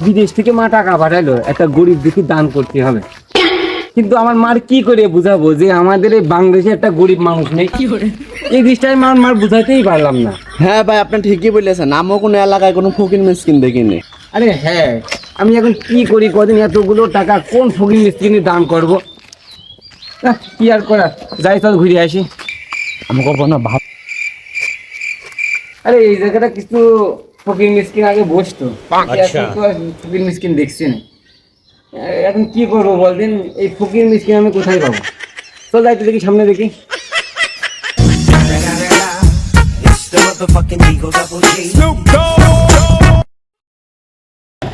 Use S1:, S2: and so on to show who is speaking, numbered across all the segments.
S1: বিদেশ থেকে মা টাকা পাঠালো, একটা গরিব দুঃখী দান করতে হবে। কিন্তু আমার মার কি করে বুঝাবো যে আমাদের এই বাংলাদেশে একটা গরিব মানুষ নেই? এই জিনিসটা আমি মার বুঝাতেই পারলাম না।
S2: হ্যাঁ ভাই, আপনি ঠিকই বলেছেন, আমিও কোনো এলাকায় কোনো ফকির মিসকিন দেখিনি।
S1: আরে হ্যাঁ, আমি এখন কি করি, কদিন এতগুলো টাকা কোন ফকির মিসকিনে দান করবো? কি আর করার, যাই চল ঘুরে আসি।
S2: আমাকে কোনো ভাব।
S1: আরে এই জায়গাটা কিছু ফকির মিসকিন আগে বসতো, এখন তো আর ফকির মিসকিন দেখছি না। এখন কি করবো বলদিন, এই ফকির মিসকিন আমি কোথায় পাবো? চল যাইতে দেখি, সামনে দেখি।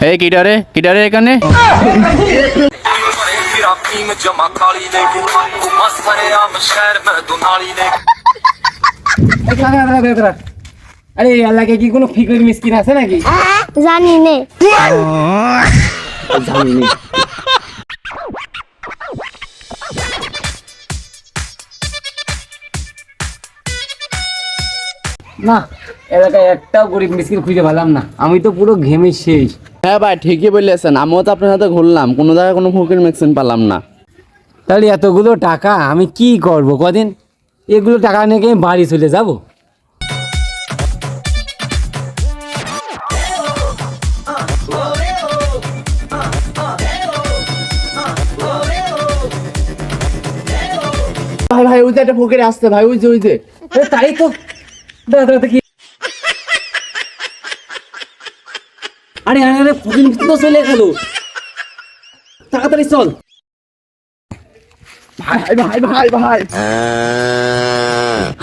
S2: এই কিটারে এখানে
S1: আরে এই এলাকায় কি কোনো ফকির মিসকিন আছে নাকি?
S3: জানি নে।
S1: জানি না। না, এলাকায় একটাও গরিব মিসকিন খুঁজে পেলাম না, আমি তো পুরো ঘেমে শেষ।
S2: হ্যাঁ ভাই, ঠিকই বলেছেন, আমিও তো আপনার সাথে ঘুরলাম, কোনো জায়গায় কোনো ফকির মিসকিন পেলাম না।
S1: তাহলে এতগুলো টাকা আমি কি করব কদিন? এগুলো টাকা নিয়ে কি আমি বাড়ি চলে যাব?
S2: ভাই ভাই, ওই যে একটা ফকির আসছে ভাই, ওই যে
S1: তাই তো, দাদা দেখি। আরে আরে আরে, ফকির মিসকিন তো চলে গেল, তাড়াতাড়ি চল।
S2: ভাই ভাই ভাই ভাই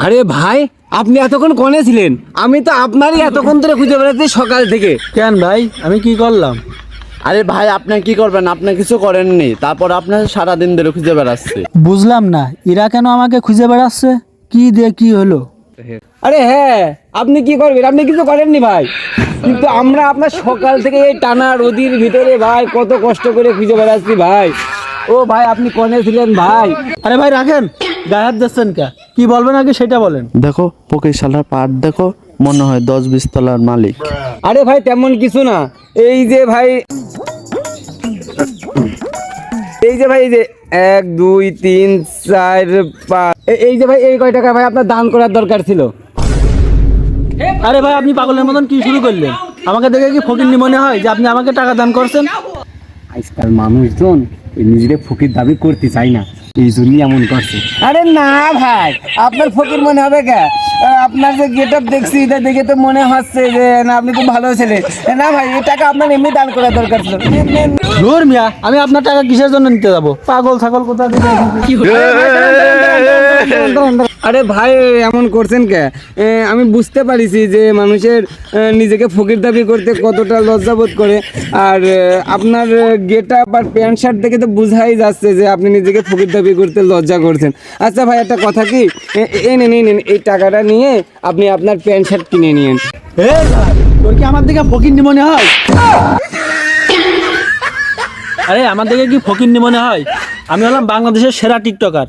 S1: আরে ভাই, আপনি এতক্ষণ কোনে ছিলেন? আমি তো আপনারই এতক্ষণ ধরে খুঁজে বেড়াচ্ছি সকাল থেকে।
S4: কেন ভাই, আমি কি করলাম?
S2: আরে ভাই, আপনি কি করবেন? আপনি কিছু করেননি, তারপর আপনার সারাদিন ধরে খুঁজে বেড়াচ্ছে।
S4: বুঝলাম না, এরা কেন আমাকে খুঁজে বেড়াচ্ছে? কি দিয়ে কি হলো?
S1: আরে হ্যাঁ, আপনি কি করবেন? আপনি কিছু করেননি ভাই, কিন্তু আমরা আপনার সকাল থেকে এই টানা রোদির ভিতরে ভাই কত কষ্ট করে খুঁজে বেড়াচ্ছি ভাই। ও ভাই, আপনি কোনে ছিলেন ভাই?
S4: আরে ভাই রাখেন, গায়ে হাত দিচ্ছেন কে? কি বলবেন আগে সেটা বলেন।
S2: দেখো ফকির শালার পাট দেখো, মনে হয় 10-20 তলার মালিক।
S1: আরে ভাই তেমন কিছু না, এই যে ভাই, এই যে ভাই, এই যে 1 2 3 4 5, এই যে ভাই, এই কয় টাকা ভাই আপনার দান করার দরকার ছিল।
S4: আরে ভাই, আপনি পাগলের মতন কি শুরু করলেন? আমাকে দেখে কি ফকিরনি মনে হয় যে আপনি আমাকে টাকা দান করছেন?
S1: আজকাল মানুষজন নিজেদের ফকির দাবি করতে চাই না, এই জন্যই এমন করছে। আরে না ভাই, আপনার ফকির মনে হবে কে? আপনার যে গেট আপ দেখছি, এটা দেখে তো মনে হচ্ছে যে না, আপনি খুব ভালো ছেলে। না ভাই, এই টাকা আপনার এমনি দান করা দরকার ছিল।
S4: ধুর মিয়া, আমি আপনার টাকা কিসের জন্য নিতে যাবো? পাগল ছাগল কোথা থেকে
S1: আরে ভাই, এমন করছেন কে? আমি বুঝতে পারিছি যে মানুষের নিজেকে ফকির দাবি করতে কতটা লজ্জাবোধ করে। আর আপনার গেট আপ আর প্যান্ট শার্ট দেখে তো বোঝাই যাচ্ছে যে আপনি নিজেকে ফকির দাবি করতে লজ্জা করছেন। আচ্ছা ভাই, একটা কথা কি, এই নেন, এই টাকাটা নিয়ে আপনি আপনার প্যান্ট শার্ট কিনে নিন।
S4: এই ভাই, তোর কি আমার দিকে ফকিরনি মনে হয়? আরে আমার দিকে কি ফকিরনি মনে হয়? আমি হলাম বাংলাদেশের সেরা টিকটকার।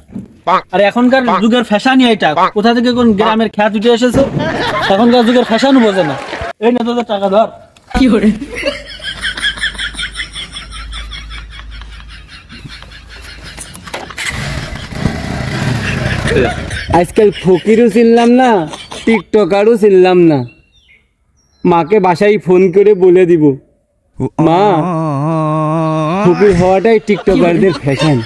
S4: আর এখনকার যুগের ফ্যাশনই এটা। কোথা থেকে কোন গ্রামের খ্যাত উঠে এসেছে, এখনকার যুগের ফ্যাশনও বোঝে না। এই না, তোদের টাকা ধর। কি করে?
S1: আজকাল ফকিরও চিনলাম না, টিকটকারও চিনলাম না। মাকে বাসায় ফোন করে বলে দিব, মা, ফকির হওয়াটাই টিকটকারদের ফ্যাশন।